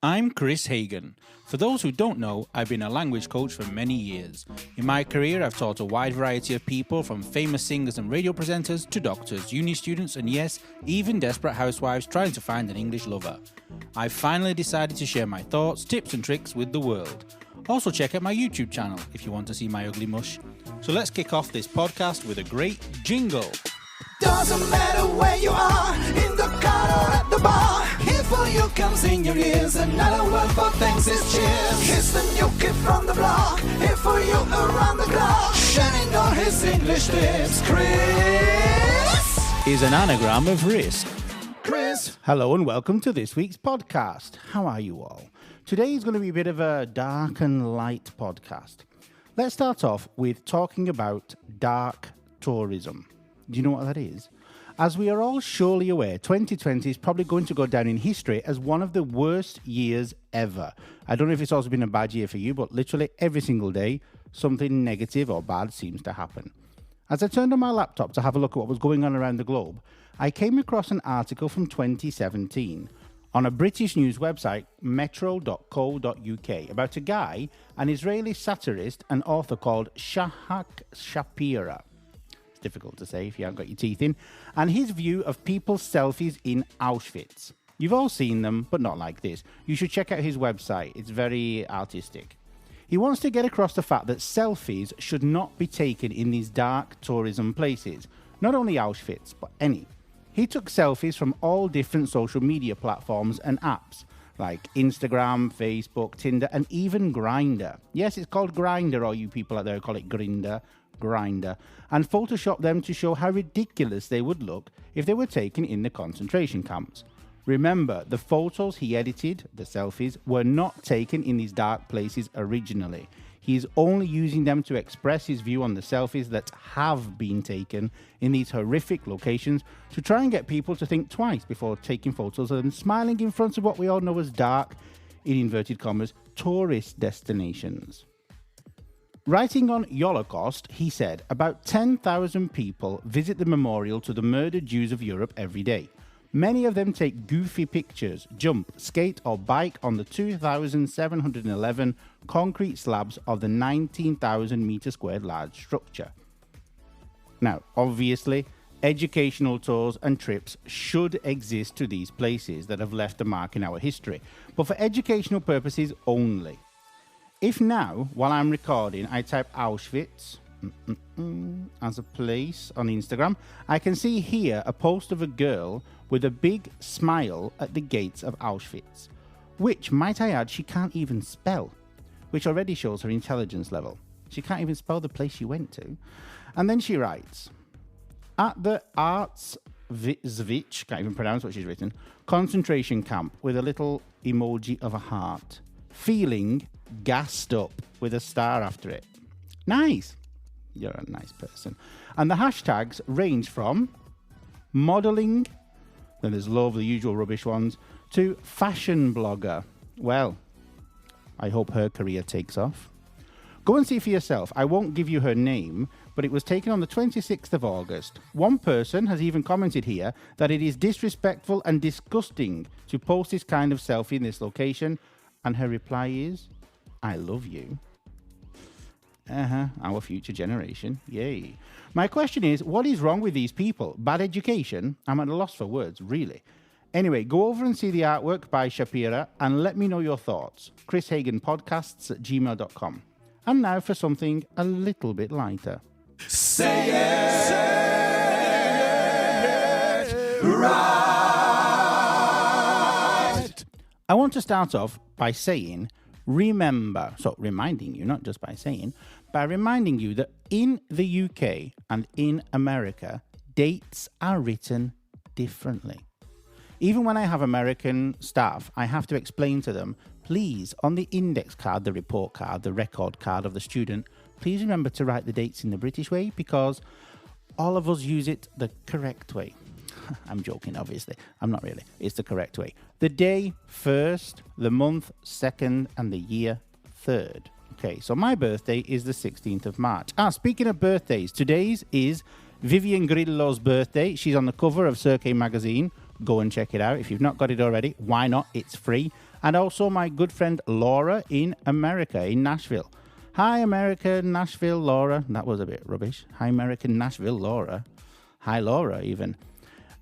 I'm Kris Hagan. For those who don't know, I've been a language coach for many years. In my career, I've taught a wide variety of people, from famous singers and radio presenters to doctors, uni students, and yes, even desperate housewives trying to find an English lover. I've finally decided to share my thoughts, tips and tricks with the world. Also check out my YouTube channel if you want to see my ugly mush. So let's kick off this podcast with a great jingle. Doesn't matter where you are, in the car or at the bar. Here for you comes in your ears, another word for thanks is cheers. Here's the new kid from the block, here for you around the clock. Shining on his English lips, Kris is an anagram of risk. Kris. Hello and welcome to this week's podcast. How are you all? Today is going to be a bit of a dark and light podcast. Let's start off with talking about dark tourism. Do you know what that is? As we are all surely aware, 2020 is probably going to go down in history as one of the worst years ever. I don't know if it's also been a bad year for you, but literally every single day, something negative or bad seems to happen. As I turned on my laptop to have a look at what was going on around the globe, I came across an article from 2017 on a British news website, metro.co.uk, about a guy, an Israeli satirist and author called Shahak Shapira. Difficult to say if you haven't got your teeth in, and his view of people's selfies in Auschwitz. You've all seen them, but not like this. You should check out his website. It's very artistic. He wants to get across the fact that selfies should not be taken in these dark tourism places. Not only Auschwitz, but any. He took selfies from all different social media platforms and apps, like Instagram, Facebook, Tinder, and even Grindr. Yes, it's called Grindr, or you people out there call it Grinder. And Photoshop them to show how ridiculous they would look if they were taken in the concentration camps. Remember, the photos he edited, the selfies, were not taken in these dark places originally. He is only using them to express his view on the selfies that have been taken in these horrific locations to try and get people to think twice before taking photos of them smiling in front of what we all know as dark, in inverted commas, tourist destinations. Writing on Holocaust, he said, about 10,000 people visit the memorial to the murdered Jews of Europe every day. Many of them take goofy pictures, jump, skate or bike on the 2,711 concrete slabs of the 19,000 metre squared large structure. Now, obviously, educational tours and trips should exist to these places that have left a mark in our history, but for educational purposes only. If now, while I'm recording, I type Auschwitz as a place on Instagram, I can see here a post of a girl with a big smile at the gates of Auschwitz, which, might I add, she can't even spell, which already shows her intelligence level. She can't even spell the place she went to. And then she writes, at the Auschwitz, can't even pronounce what she's written, concentration camp with a little emoji of a heart, feeling gassed up with a star after it. Nice. You're a nice person. And the hashtags range from modelling, then there's loads of the usual rubbish ones, to fashion blogger. Well, I hope her career takes off. Go and see for yourself. I won't give you her name, but it was taken on the 26th of August. One person has even commented here that it is disrespectful and disgusting to post this kind of selfie in this location, and her reply is, I love you. Our future generation. Yay. My question is, what is wrong with these people? Bad education? I'm at a loss for words, really. Anyway, go over and see the artwork by Shapira and let me know your thoughts. KrisHaganPodcasts@gmail.com. And now for something a little bit lighter. Say it right. I want to start off by saying, remember, so reminding you, not just by saying, by reminding you that in the UK and in America, dates are written differently. Even when I have American staff, I have to explain to them, please, on the index card, the report card, the record card of the student, please remember to write the dates in the British way because all of us use it the correct way. I'm joking, obviously. I'm not really. It's the correct way. The day first, the month second, and the year third. Okay, so my birthday is the 16th of March. Speaking of birthdays, today's is Vivian Grillo's birthday. She's on the cover of Cirque magazine. Go and check it out. If you've not got it already, why not? It's free. And also my good friend Laura in America, in Nashville. Hi, American Nashville, Laura. That was a bit rubbish. Hi, American Nashville, Laura. Hi, Laura, even.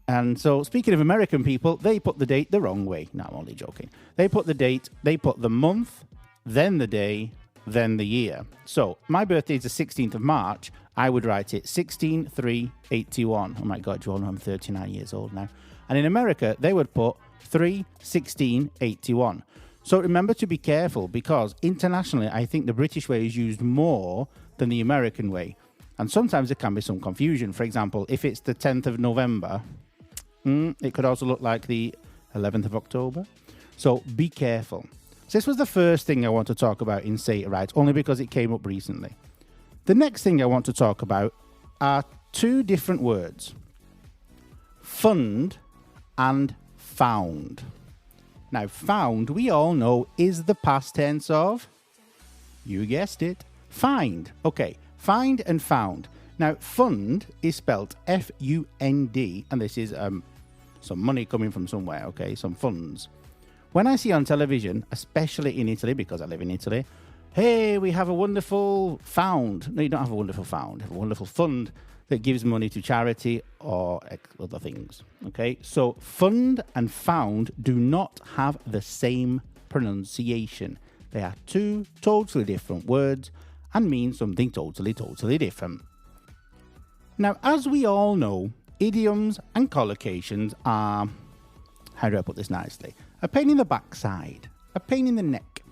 And so, speaking of American people, they put the date the wrong way. No, I'm only joking. They put the date, they put the month, then the day, then the year. So, my birthday is the 16th of March. I would write it 16/3/81. Oh my God, you all know I'm 39 years old now. And in America, they would put 3/16/81. So remember to be careful, because internationally, I think the British way is used more than the American way. And sometimes there can be some confusion. For example, if it's the 10th of November, it could also look like the 11th of October. So be careful. So this was the first thing I want to talk about in Say It Right, only because it came up recently. The next thing I want to talk about are two different words: fund and found. Now, found, we all know, is the past tense of, you guessed it, find. Okay, find and found. Now, fund is spelt F-U-N-D, and this is some money coming from somewhere, okay, some funds. When I see on television, especially in Italy, because I live in Italy, hey, we have a wonderful found. No, you don't have a wonderful found. You have a wonderful fund that gives money to charity or other things. Okay, so fund and found do not have the same pronunciation. They are two totally different words and mean something totally different. Now, as we all know, idioms and collocations are, how do I put this nicely, a pain in the backside, a pain in the neck.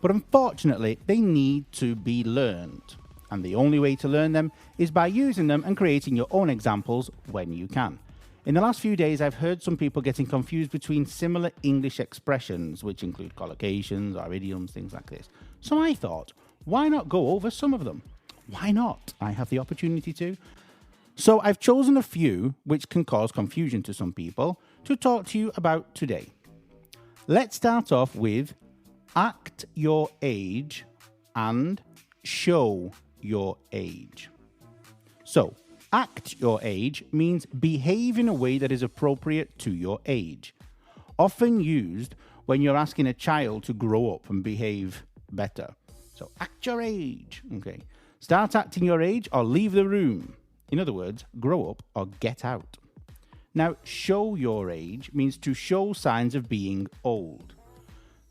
But unfortunately, they need to be learned. And the only way to learn them is by using them and creating your own examples when you can. In the last few days, I've heard some people getting confused between similar English expressions, which include collocations or idioms, things like this. So I thought, why not go over some of them? Why not? I have the opportunity to. So I've chosen a few which can cause confusion to some people to talk to you about today. Let's start off with act your age and show your age. So, act your age means behave in a way that is appropriate to your age. Often used when you're asking a child to grow up and behave better. So, act your age. Okay. Start acting your age or leave the room. In other words, grow up or get out. Now, show your age means to show signs of being old.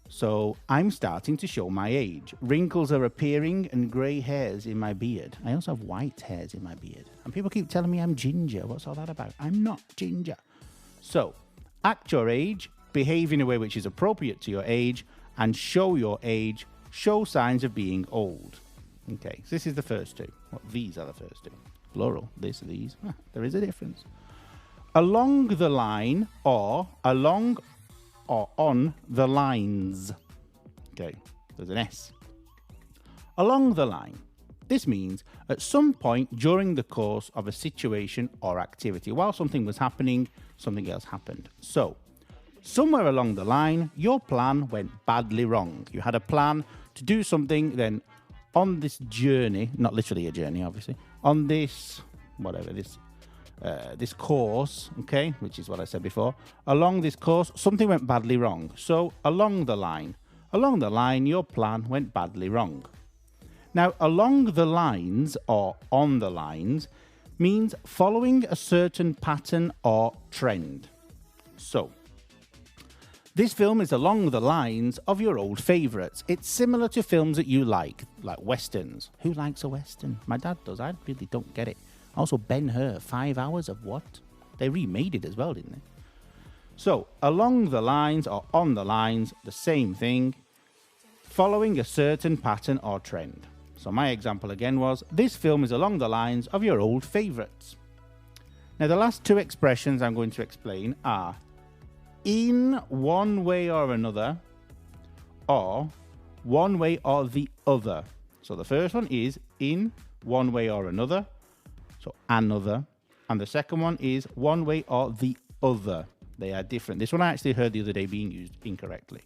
So, I'm starting to show my age. Wrinkles are appearing and grey hairs in my beard. I also have white hairs in my beard. And people keep telling me I'm ginger. What's all that about? I'm not ginger. So, act your age, behave in a way which is appropriate to your age, and show your age, show signs of being old. Okay, so this is the first two. Well, these are the first two. Plural, this, these. There is a difference. Along the line or along or on the lines. Okay, there's an S. Along the line. This means at some point during the course of a situation or activity, while something was happening, something else happened. So, somewhere along the line, your plan went badly wrong. You had a plan to do something, then on this journey, not literally a journey, obviously, on this, whatever, this course, okay, which is what I said before, along this course, something went badly wrong. So, along the line, your plan went badly wrong. Now, along the lines or on the lines means following a certain pattern or trend. So, this film is along the lines of your old favourites. It's similar to films that you like westerns. Who likes a western? My dad does. I really don't get it. Also, Ben-Hur, 5 hours of what? They remade it as well, didn't they? So, along the lines or on the lines, the same thing. Following a certain pattern or trend. So my example again was, this film is along the lines of your old favourites. Now, the last two expressions I'm going to explain are in one way or another, or one way or the other. So the first one is in one way or another, so another. And the second one is one way or the other. They are different. This one I actually heard the other day being used incorrectly.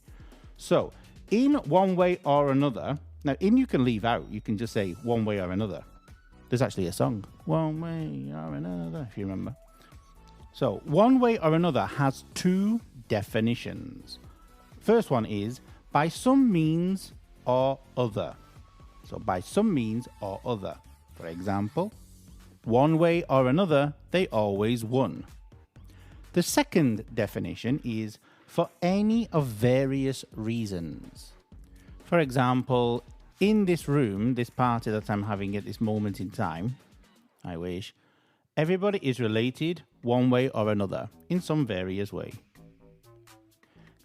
So, in one way or another, now in you can leave out, you can just say one way or another. There's actually a song, one way or another, if you remember. So, one way or another has two definitions. First one is by some means or other. So, by some means or other. For example, one way or another, they always won. The second definition is for any of various reasons. For example, in this room, this party that I'm having at this moment in time, I wish, everybody is related one way or another in some various way.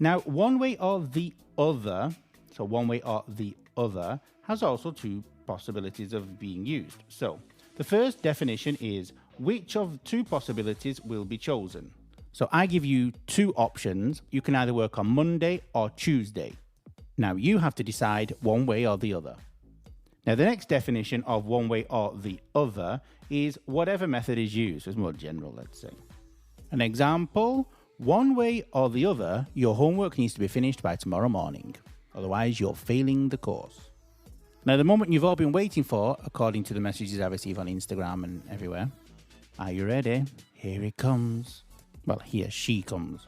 Now, one way or the other, so one way or the other, has also two possibilities of being used. So, the first definition is which of two possibilities will be chosen. So I give you two options. You can either work on Monday or Tuesday. Now you have to decide one way or the other. Now the next definition of one way or the other is whatever method is used. It's more general, let's say. An example, one way or the other, your homework needs to be finished by tomorrow morning. Otherwise you're failing the course. Now the moment you've all been waiting for, according to the messages I receive on Instagram and everywhere. Are you ready? Here it comes. Well, here she comes.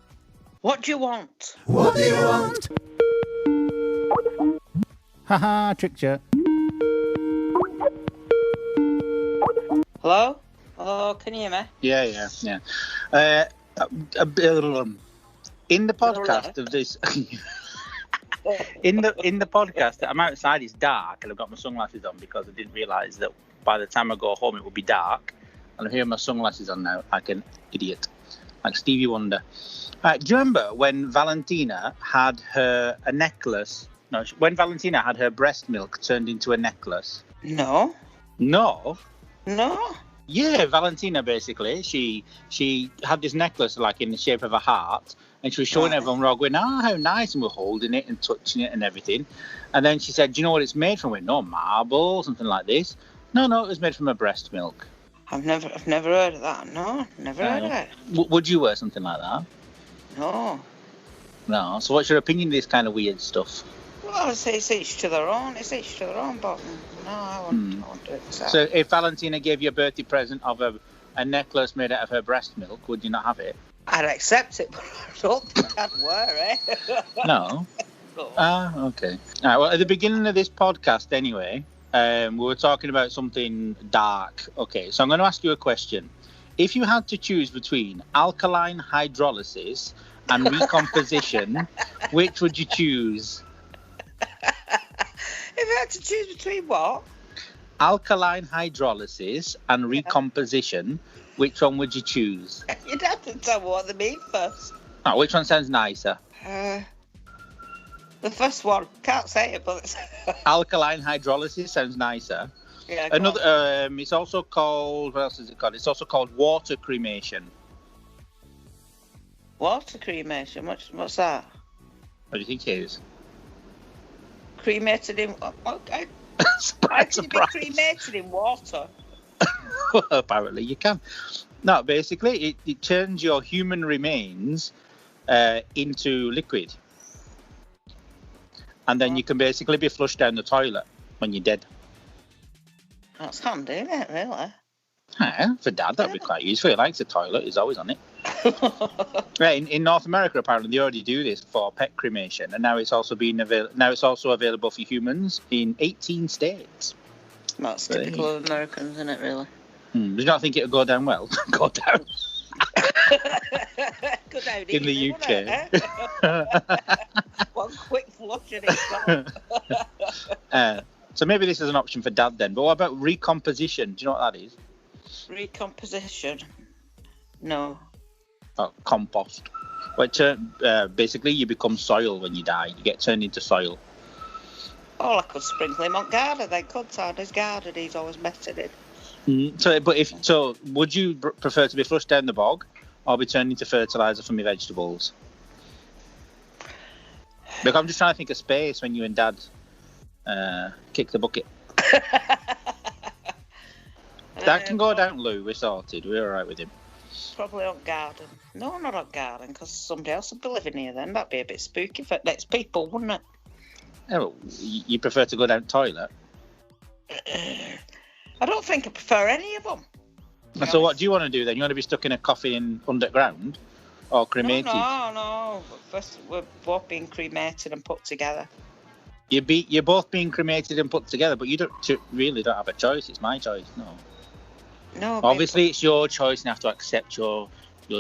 What do you want? What do you want? Haha, tricked you. Hello? Hello, can you hear me? Yeah. In the podcast of this, in the podcast, I'm outside. It's dark, and I've got my sunglasses on because I didn't realise that by the time I go home it would be dark. And I'm here with my sunglasses on now, like an idiot, like Stevie Wonder. Do you remember when Valentina had a necklace? No, when Valentina had her breast milk turned into a necklace. No. No. No. Yeah, Valentina basically, she had this necklace like in the shape of a heart, and she was showing everyone, we're all going, how nice, and we're holding it and touching it and everything. And then she said, do you know what it's made from? We went, no, marble, something like this. No, it was made from her breast milk. I've never heard of that. No, never heard of it. Would you wear something like that? No. No. So what's your opinion of this kind of weird stuff? Well, it's each to their own. It's each to their own, but no, I won't do it. So if Valentina gave you a birthday present of a necklace made out of her breast milk, would you not have it? I'd accept it, but I don't think I'd wear it. No? Okay. All right, well, at the beginning of this podcast anyway, we were talking about something dark. Okay, so I'm going to ask you a question. If you had to choose between alkaline hydrolysis and recomposition, which would you choose? If I had to choose between what? Alkaline hydrolysis and recomposition, which one would you choose? You'd have to tell me what they mean first. Oh, which one sounds nicer? The first one, can't say it, but it's Alkaline hydrolysis sounds nicer. Yeah, Another, it's also called, what else is it called? It's also called water cremation. water cremation. What's that? What do you think it is? Cremated in. Okay. How can you be cremated in water? Well, apparently you can. No, basically it turns your human remains into liquid. And then you can basically be flushed down the toilet when you're dead. That's handy, isn't it, really? Yeah, for Dad, that'd be quite useful. He likes the toilet, he's always on it. Right, in North America, apparently, they already do this for pet cremation, and now it's also available for humans in 18 states. That's typical of Americans, isn't it, really? Do you not think it'll go down well? Go down. Go down in the UK. One quick flush and it's gone. So maybe this is an option for Dad then. But what about recomposition? Do you know what that is? Recomposition? No. Oh, compost. Which basically you become soil when you die. You get turned into soil. Oh, I could sprinkle him on garden then, couldn't I? His garden, he's always messing in. So would you prefer to be flushed down the bog or be turned into fertiliser from your vegetables? Look, I'm just trying to think of space when you and Dad kick the bucket. Dad can go down, Lou. We're sorted. We're all right with him. Probably on garden. No, not on garden, because somebody else would be living here then. That'd be a bit spooky for next people, wouldn't it? Oh, you prefer to go down the toilet? I don't think I prefer any of them. And so what do you want to do then? You want to be stuck in a coffin underground or cremated? No. First, we're both being cremated and put together. You're both being cremated and put together, but you really don't have a choice. It's my choice. No. Obviously, it's your choice, and you have to accept your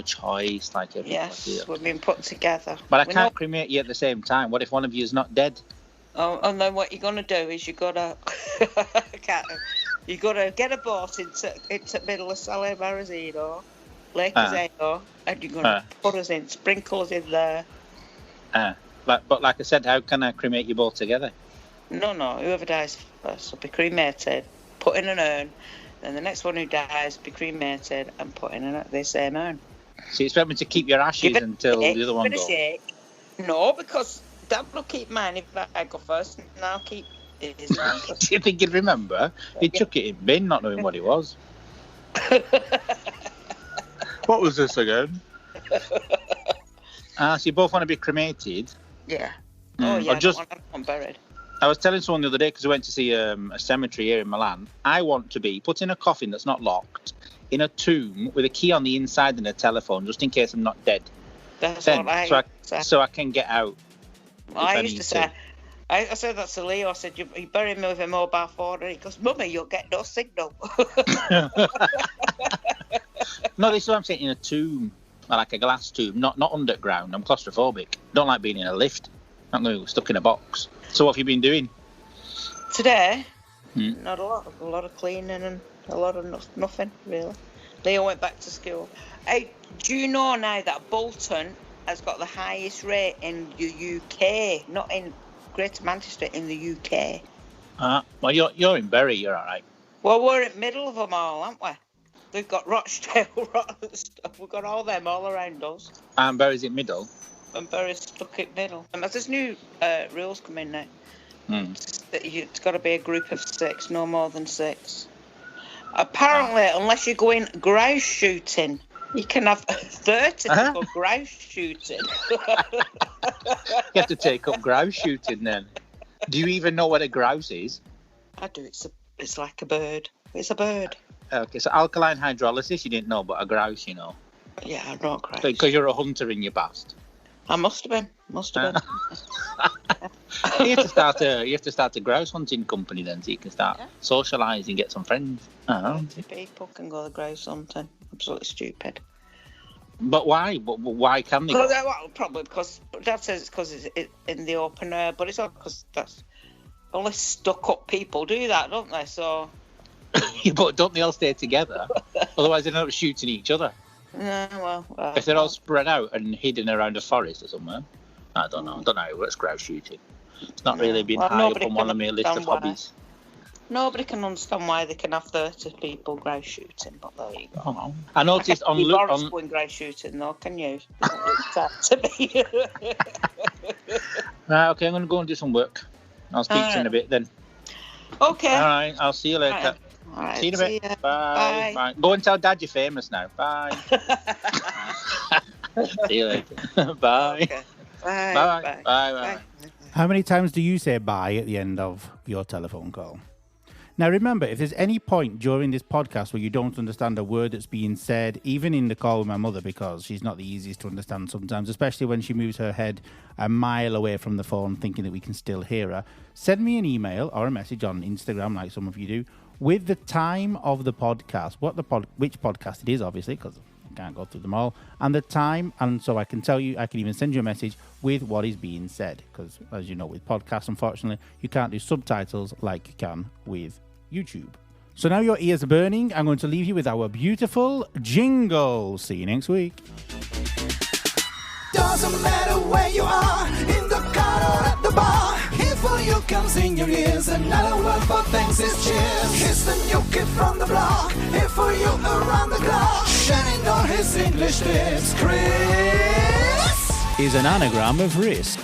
choice, like everybody. Yes, we're being put together. But I can't cremate you at the same time. What if one of you is not dead? Oh, and then what you're gonna do is you gotta get a boat into the middle of Sale Marazino, Lake Azeno, and you're gonna put us in, sprinkle us in there. But like I said, how can I cremate you both together? No. Whoever dies first will be cremated, put in an urn. Then the next one who dies will be cremated and put in the same urn. So you expect me to keep your ashes until the other one goes? No, because Dad will keep mine if I go first, and I'll keep his. Do you think he'd remember? He'd chuck it in bin, not knowing what it was. What was this again? So you both want to be cremated? Yeah. Oh, yeah, I want buried. I was telling someone the other day, because we went to see a cemetery here in Milan. I want to be put in a coffin that's not locked, in a tomb with a key on the inside and a telephone, just in case I'm not dead. That's what I said. So I can get out. I used to say, I said that to Leo. I said, you bury me with a mobile phone. And he goes, Mummy, you'll get no signal. No, this is what I'm saying, in a tomb, like a glass tomb, not underground. I'm claustrophobic. Don't like being in a lift. I'm going to be stuck in a box. So what have you been doing? Today? Not a lot. A lot of cleaning and a lot of nothing, really. Leo went back to school. Hey, do you know now that Bolton has got the highest rate in the UK, not in Greater Manchester, in the UK? Well, you're in Bury, you're all right. Well, we're in the middle of them all, aren't we? They've got Rochdale, we've got all them all around us. And Bury's in middle? And Bury's stuck in middle. And there's new rules coming now. It's got to be a group of 6, no more than 6. Apparently, unless you're going grouse shooting, you can have 30 to go grouse shooting. You have to take up grouse shooting then. Do you even know what a grouse is? I do. It's like a bird. It's a bird. Okay, so alkaline hydrolysis you didn't know, but a grouse you know. Yeah, I know grouse. Because you're a hunter in your past. I must have been. You have to start a grouse hunting company then, so you can start socialising, get some friends. People can go grouse hunting. Absolutely stupid. But why? Why can they? Probably because Dad says it's because it's in the open air, but it's not because that's only stuck-up people do that, don't they? So. But don't they all stay together? Otherwise, they end up shooting each other. No, well. If they're all spread out and hidden around a forest or somewhere, I don't know. I don't know how it works grouse shooting. It's not really been high up on one of my list of hobbies. Nobody can understand why they can have 30 people grouse shooting, but there you go. Oh, I noticed on going grouse shooting though, can you? To me. Right, okay, I'm going to go and do some work. I'll speak to you in a bit then. Okay. All right, I'll see you later. All right, see you in a bit. Bye. Bye. Go and tell Dad you're famous now. Bye. See you later. Bye. Okay. Bye. Bye. Bye. How many times do you say bye at the end of your telephone call? Now, remember, if there's any point during this podcast where you don't understand a word that's being said, even in the call with my mother, because she's not the easiest to understand sometimes, especially when she moves her head a mile away from the phone thinking that we can still hear her, send me an email or a message on Instagram, like some of you do, with the time of the podcast, which podcast it is, obviously, because I can't go through them all, and the time, and so I can tell you, I can even send you a message with what is being said, because as you know, with podcasts, unfortunately, you can't do subtitles like you can with YouTube. So now your ears are burning, I'm going to leave you with our beautiful jingle. See you next week. Doesn't matter where you are, in the car or at the bar, here for you comes in your ears, another word for thanks is cheers. Here's the new kid from the block, here for you around the clock, shining on his English lips. Kris is an anagram of risk.